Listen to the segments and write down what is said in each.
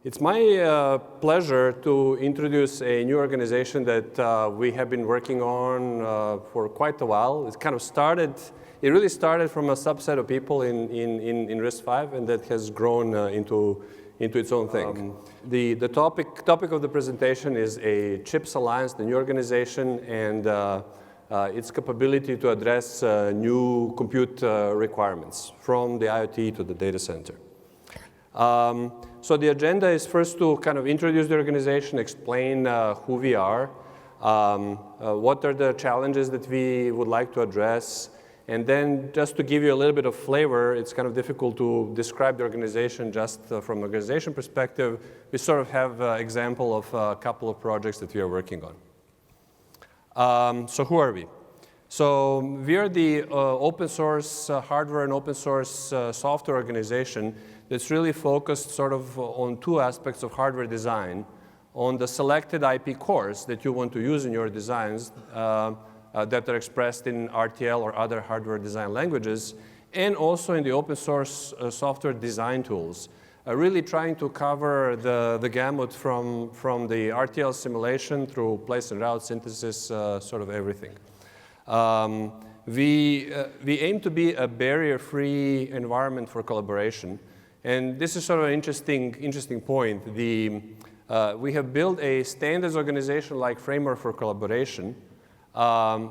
It's my pleasure to introduce a new organization that we have been working on for quite a while. It really started from a subset of people in RISC-V, and that has grown into its own thing. The topic of the presentation is a CHIPS Alliance, the new organization, and its capability to address new compute requirements from the IoT to the data center. So the agenda is first to kind of introduce the organization, explain who we are, what are the challenges that we would like to address, and then just to give you a little bit of flavor, it's kind of difficult to describe the organization just from an organization perspective. We sort of have an example of a couple of projects that we are working on. So who are we? So we are the open source hardware and open source software organization that's really focused sort of on two aspects of hardware design, on the selected IP cores that you want to use in your designs that are expressed in RTL or other hardware design languages, and also in the open source software design tools, really trying to cover the gamut from the RTL simulation through place and route synthesis, sort of everything. We aim to be a barrier-free environment for collaboration. And this is sort of an interesting point. We have built a standards organization-like framework for collaboration,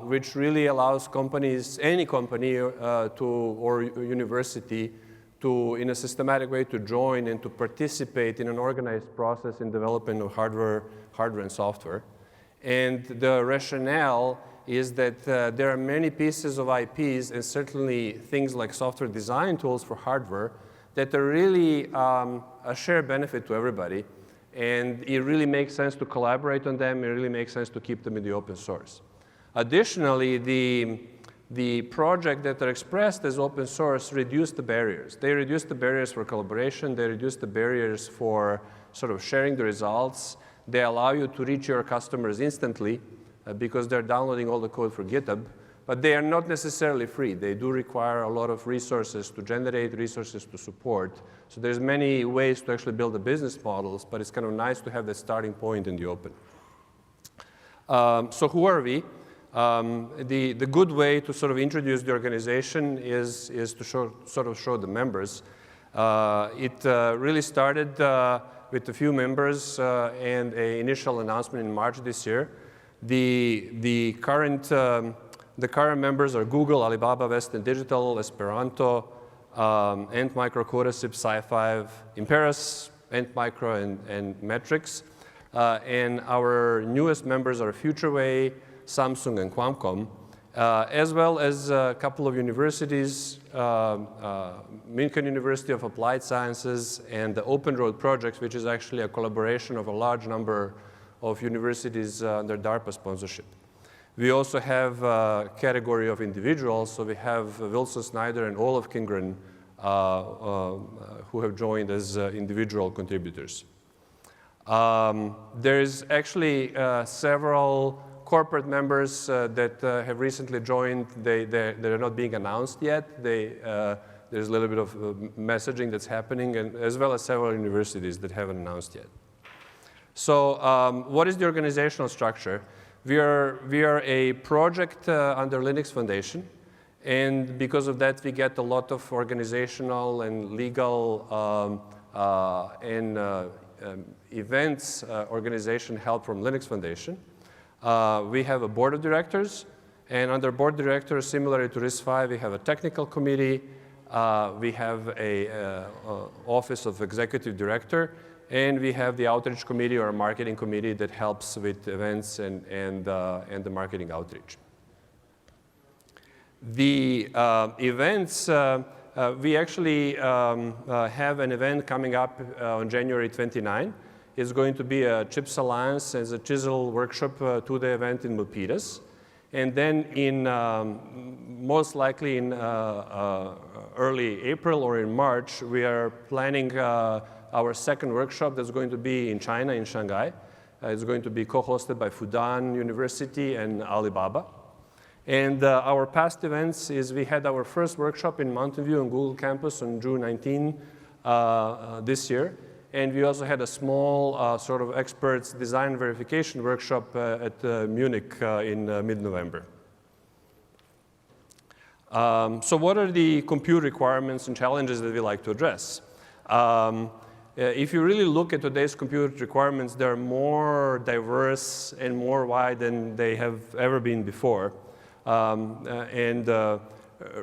which really allows companies, any company or university, to, in a systematic way, to join and to participate in an organized process in development of hardware and software. And the rationale is that there are many pieces of IPs and certainly things like software design tools for hardware that are really a shared benefit to everybody. And it really makes sense to collaborate on them. It really makes sense to keep them in the open source. Additionally, the projects that are expressed as open source reduce the barriers. They reduce the barriers for collaboration. They reduce the barriers for sort of sharing the results. They allow you to reach your customers instantly because they're downloading all the code for GitHub. But they are not necessarily free. They do require a lot of resources to generate, resources to support. So there's many ways to actually build the business models, but it's kind of nice to have that starting point in the open. So who are we? The good way to sort of introduce the organization is to sort of show the members. It really started with a few members and an initial announcement in March this year. The current members are Google, Alibaba, Western Digital, Esperanto, Ant Micro, Codasip, Sci5, Imperas, Ant Micro, and Metrics. And our newest members are FutureWay, Samsung, and Qualcomm, as well as a couple of universities, München University of Applied Sciences and the Open Road Project, which is actually a collaboration of a large number of universities under DARPA sponsorship. We also have a category of individuals, so we have Wilson Snyder and Olaf Kingren who have joined as individual contributors. There's actually several corporate members that have recently joined. They're not being announced yet. There's a little bit of messaging that's happening, and as well as several universities that haven't announced yet. So what is the organizational structure? We are a project under Linux Foundation, and because of that, we get a lot of organizational and legal and events organization help from Linux Foundation. We have a board of directors, and under board of directors, similar to RISC-V, we have a technical committee, we have a office of executive director, and we have the outreach committee or marketing committee that helps with events and the marketing outreach. The events, we actually have an event coming up on January 29. It's going to be a CHIPS Alliance as a chisel workshop to the event in Milpitas. And then in most likely in early April or in March, we are planning our second workshop that's going to be in China, in Shanghai. It's going to be co-hosted by Fudan University and Alibaba. And our past events is we had our first workshop in Mountain View on Google campus on June 19 this year. And we also had a small sort of experts design verification workshop at Munich in mid-November. So what are the compute requirements and challenges that we like to address? If you really look at today's compute requirements, they're more diverse and more wide than they have ever been before.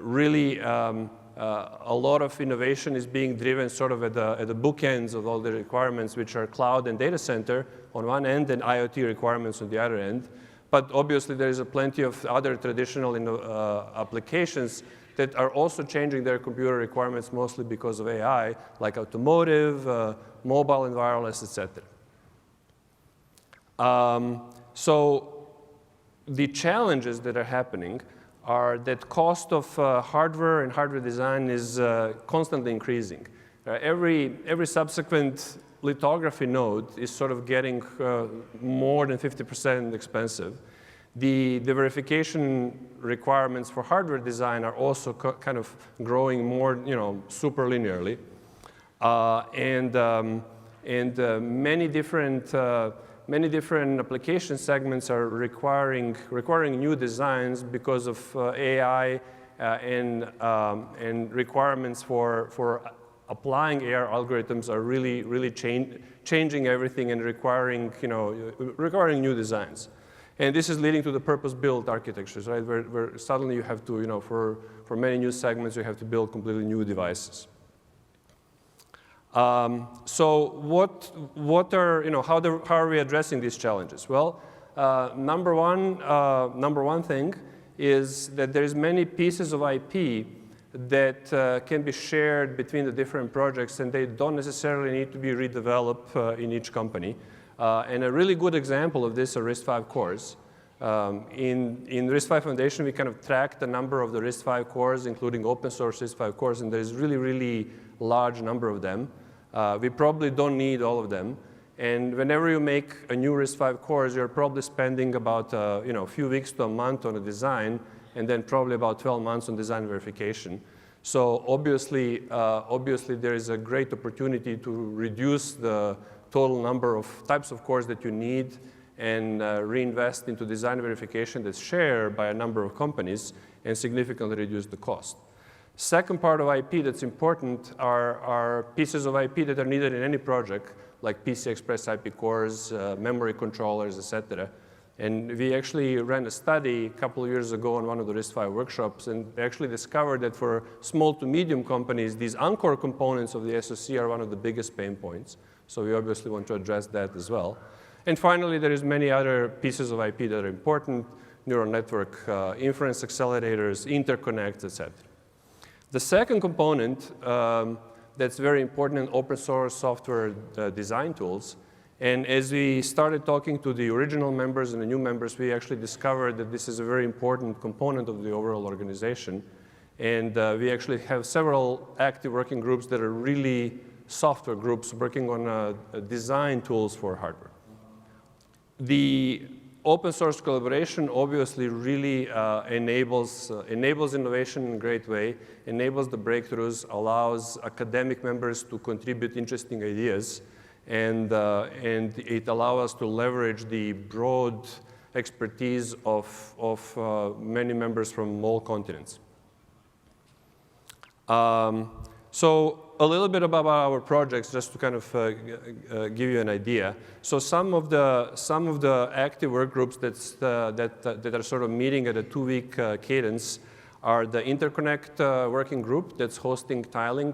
Really, a lot of innovation is being driven sort of at the bookends of all the requirements, which are cloud and data center on one end and IoT requirements on the other end. But obviously, there is plenty of other traditional applications that are also changing their computer requirements mostly because of AI, like automotive, mobile and wireless, etc. So the challenges that are happening are that cost of hardware and hardware design is constantly increasing. Every subsequent lithography node is sort of getting more than 50% expensive. The verification requirements for hardware design are also kind of growing more, super linearly. Many different application segments are requiring new designs because of AI and requirements for applying AI algorithms are really changing everything and requiring new designs. And this is leading to the purpose-built architectures, right? Where suddenly you have to, for many new segments, you have to build completely new devices. So how are we addressing these challenges? Well, number one thing is that there's many pieces of IP that can be shared between the different projects, and they don't necessarily need to be redeveloped in each company. And a really good example of this are RISC-V cores. In RISC-V Foundation, we kind of track the number of the RISC-V cores, including open source RISC-V cores, and there's really large number of them. We probably don't need all of them. And whenever you make a new RISC-V cores, you're probably spending about a few weeks to a month on a design, and then probably about 12 months on design verification. So obviously there is a great opportunity to reduce the total number of types of cores that you need and reinvest into design verification that's shared by a number of companies and significantly reduce the cost. Second part of IP that's important are pieces of IP that are needed in any project, like PCI Express IP cores, memory controllers, etc. And we actually ran a study a couple of years ago on one of the RISC-V workshops, and we actually discovered that for small to medium companies, these Encore components of the SoC are one of the biggest pain points. So we obviously want to address that as well. And finally, there is many other pieces of IP that are important: neural network, inference accelerators, interconnects, etc. The second component that's very important in open source software design tools, and as we started talking to the original members and the new members, we actually discovered that this is a very important component of the overall organization. And we actually have several active working groups that are really software groups working on design tools for hardware. The open source collaboration obviously really enables innovation in a great way, enables the breakthroughs, allows academic members to contribute interesting ideas, and it allows us to leverage the broad expertise of many members from all continents. So a little bit about our projects, just to kind of give you an idea. So some of the active work groups that are sort of meeting at a 2-week cadence are the Interconnect working group that's hosting tiling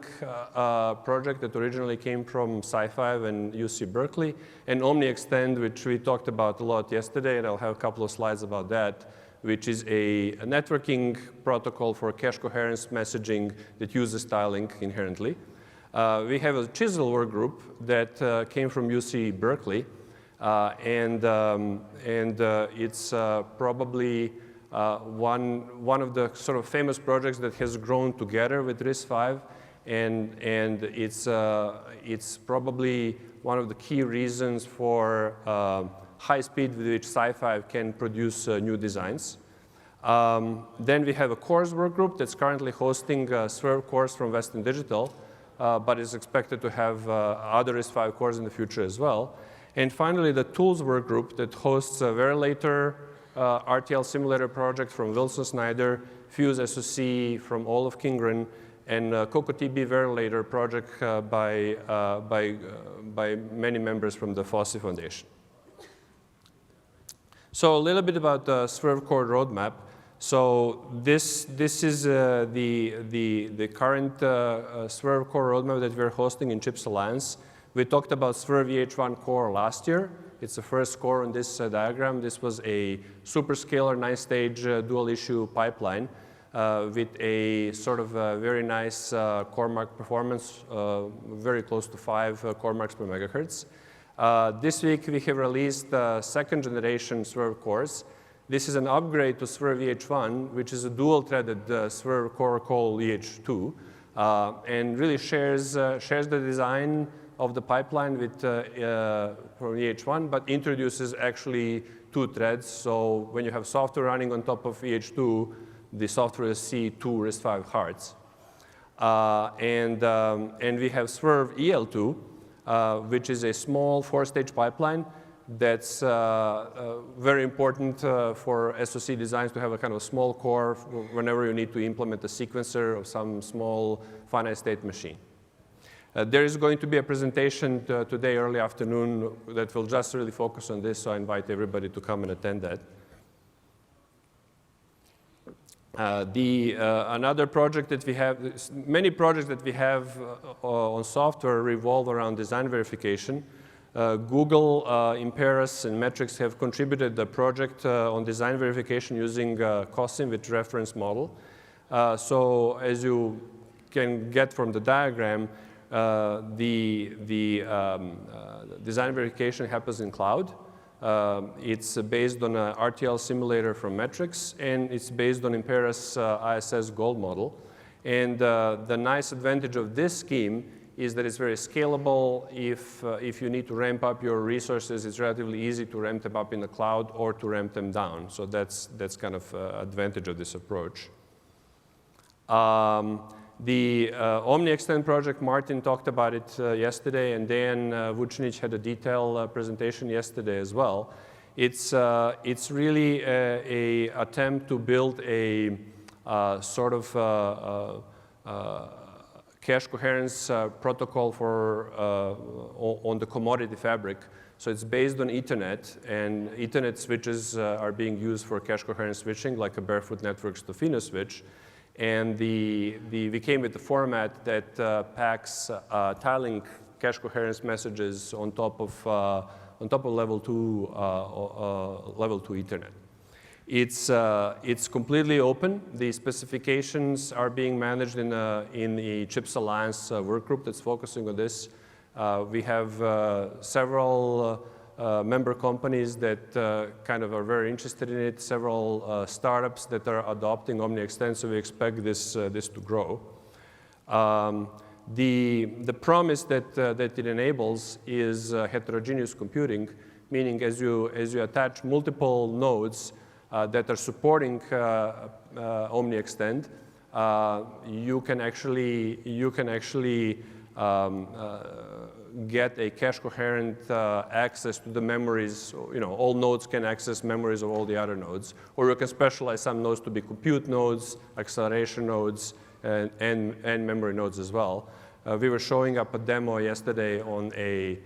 project that originally came from Sci-Fi and UC Berkeley, and OmniXtend, which we talked about a lot yesterday, and I'll have a couple of slides about that, which is a networking protocol for cache coherence messaging that uses tiling inherently. We have a Chisel work group that came from UC Berkeley, and it's probably one of the sort of famous projects that has grown together with RISC-V, and it's probably one of the key reasons for high speed with which Sci-Fi can produce new designs. Then we have a cores work group that's currently hosting a SweRV course from Western Digital, but is expected to have other RISC-V cores in the future as well. And finally, the tools workgroup that hosts a Verilator RTL simulator project from Wilson Snyder, Fuse SoC from Olaf Kingren, and CocoTB Verilator project by many members from the FOSSI Foundation. So a little bit about the SweRV core roadmap. So this is the current SweRV core roadmap that we're hosting in CHIPS Alliance. We talked about SweRV H1 core last year. It's the first core on this diagram. This was a superscalar 9-stage dual issue pipeline with a sort of very nice core mark performance, very close to 5 core marks per megahertz. This week we have released the second generation SweRV cores. This is an upgrade to SweRV H1, which is a dual-threaded SweRV core called EH2, and really shares the design of the pipeline with from EH1, but introduces actually 2 threads. So when you have software running on top of EH2, the software will see 2 RISC-V hearts. And we have SweRV EL2, which is a small 4-stage pipeline that's very important for SoC designs to have a kind of small core whenever you need to implement a sequencer of some small finite state machine. There is going to be a presentation today early afternoon that will just really focus on this, so I invite everybody to come and attend that. Another project that we have, many projects that we have on software revolve around design verification. Google, Imperas, and Metrics have contributed the project on design verification using COSIM with reference model. So as you can get from the diagram, the design verification happens in cloud. It's based on an RTL simulator from Metrics, and it's based on Imperas ISS Gold model. And the nice advantage of this scheme is that it's very scalable. If you need to ramp up your resources, it's relatively easy to ramp them up in the cloud or to ramp them down. So that's kind of advantage of this approach. The OmniXtend project, Martin talked about it yesterday, and Dejan Vucinic had a detailed presentation yesterday as well. It's really a attempt to build a sort of cache coherence protocol for on the commodity fabric. So it's based on Ethernet, and Ethernet switches are being used for cache coherence switching, like a Barefoot Networks to FINA switch. And we came with the format that packs tiling cache coherence messages on top of level 2 Ethernet. It's completely open. The specifications are being managed in the CHIPS Alliance workgroup that's focusing on this. We have several member companies that kind of are very interested in it, several startups that are adopting OmniXtend, so we expect this to grow. The promise that it enables is heterogeneous computing, meaning as you attach multiple nodes that are supporting OmniXtend, you can actually get a cache coherent access to the memories. You know, all nodes can access memories of all the other nodes, or you can specialize some nodes to be compute nodes, acceleration nodes, and memory nodes as well. We were showing up a demo yesterday on a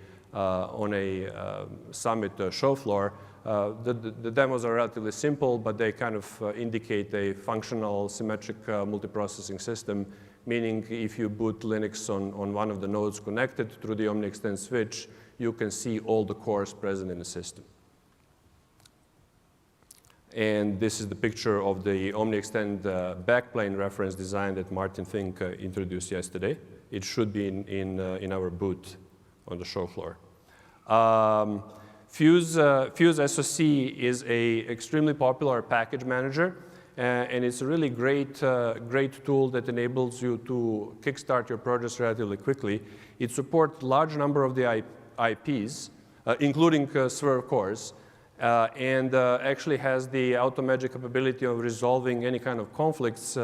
summit show floor. The demos are relatively simple, but they kind of indicate a functional symmetric multiprocessing system, meaning if you boot Linux on one of the nodes connected through the OmniXtend switch, you can see all the cores present in the system. And this is the picture of the OmniXtend backplane reference design that Martin Fink introduced yesterday. It should be in our booth on the show floor. Fuse SoC is an extremely popular package manager. And it's a really great tool that enables you to kickstart your projects relatively quickly. It supports a large number of the IPs, including SweRV cores, and actually has the automagic capability of resolving any kind of conflicts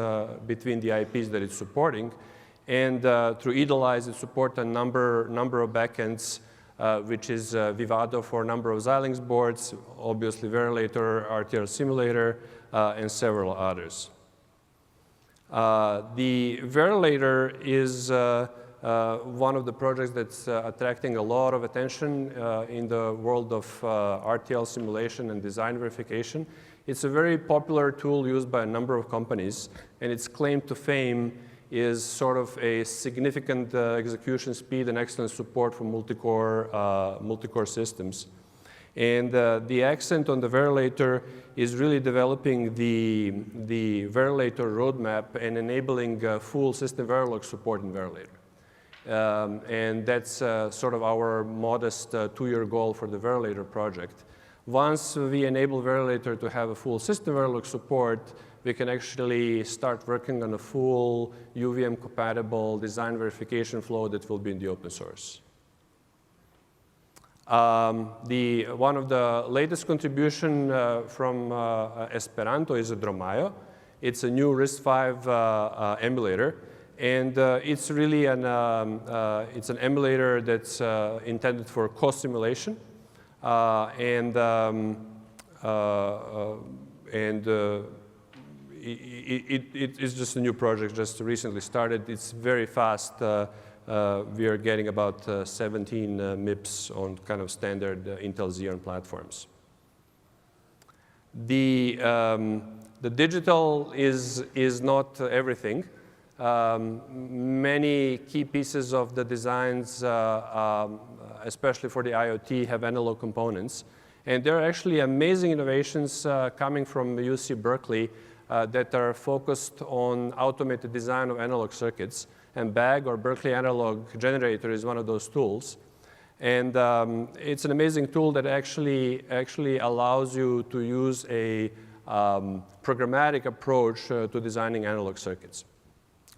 between the IPs that it's supporting. And through Edelweiss, it supports a number of backends, which is Vivado for a number of Xilinx boards, obviously Verilator, RTL Simulator, and several others. The Verilator is one of the projects that's attracting a lot of attention in the world of RTL simulation and design verification. It's a very popular tool used by a number of companies, and its claim to fame is sort of a significant execution speed and excellent support for multi-core systems. And the accent on the Verilator is really developing the Verilator roadmap and enabling full system Verilog support in Verilator. And that's sort of our modest 2-year goal for the Verilator project. Once we enable Verilator to have a full system Verilog support, we can actually start working on a full UVM-compatible design verification flow that will be in the open source. One of the latest contribution from Esperanto is Dromaio. It's a new RISC-V emulator, and it's really it's an emulator that's intended for cost simulation, it is just a new project, just recently started. It's very fast. We are getting about 17 MIPS on kind of standard Intel Xeon platforms. The digital is not everything. Many key pieces of the designs, especially for the IoT, have analog components. And there are actually amazing innovations coming from UC Berkeley that are focused on automated design of analog circuits. And BAG, or Berkeley Analog Generator, is one of those tools. And it's an amazing tool that actually allows you to use a programmatic approach to designing analog circuits.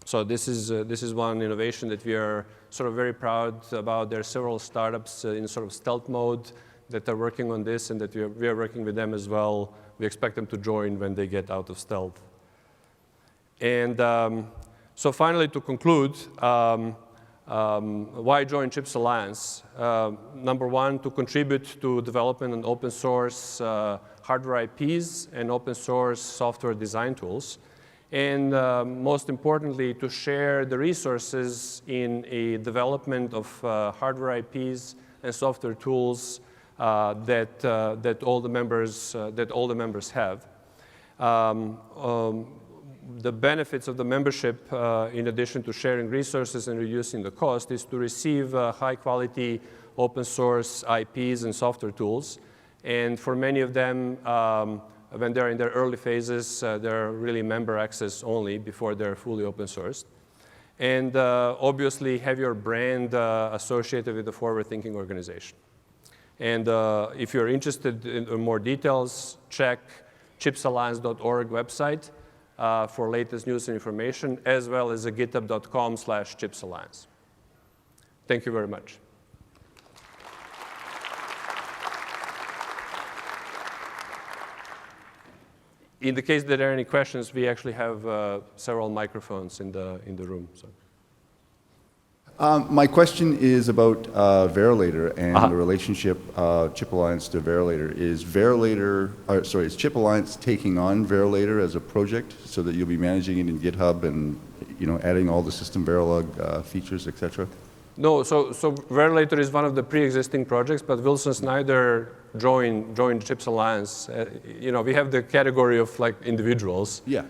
So this is one innovation that we are sort of very proud about. There are several startups in sort of stealth mode that are working on this, and that we are working with them as well. We expect them to join when they get out of stealth. And so finally, to conclude, why join CHIPS Alliance? Number one, to contribute to development and open source hardware IPs and open source software design tools. And most importantly, to share the resources in a development of hardware IPs and software tools that all the members have. The benefits of the membership, in addition to sharing resources and reducing the cost, is to receive high-quality open source IPs and software tools. And for many of them, when they're in their early phases, they're really member access only before they're fully open sourced. And obviously, have your brand associated with a forward-thinking organization. And if you're interested in more details, check chipsalliance.org website for latest news and information, as well as github.com/chipsalliance. Thank you very much. In the case that there are any questions, we actually have several microphones in the room. So. My question is about Verilator and the relationship Chip Alliance to Verilator. Is Chip Alliance taking on Verilator as a project so that you'll be managing it in GitHub and adding all the system Verilog features, etc.? No, so Verilator is one of the pre-existing projects, but Wilson Snyder joined CHIPS Alliance. We have the category of like individuals. Yeah.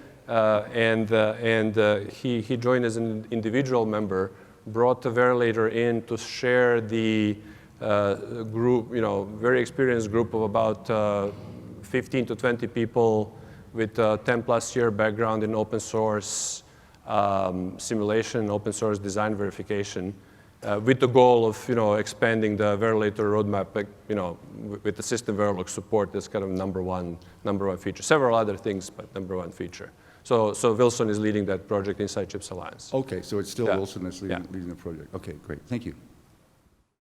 He joined as an individual member, brought the Verilator in to share the group, very experienced group of about 15 to 20 people with 10+ year background in open source simulation, open source design verification, with the goal of expanding the Verilator roadmap, with the system Verilog support. That's kind of number one feature. Several other things, but number one feature. So Wilson is leading that project inside CHIPS Alliance. Okay, so it's still Wilson that's leading the project. Okay, great. Thank you.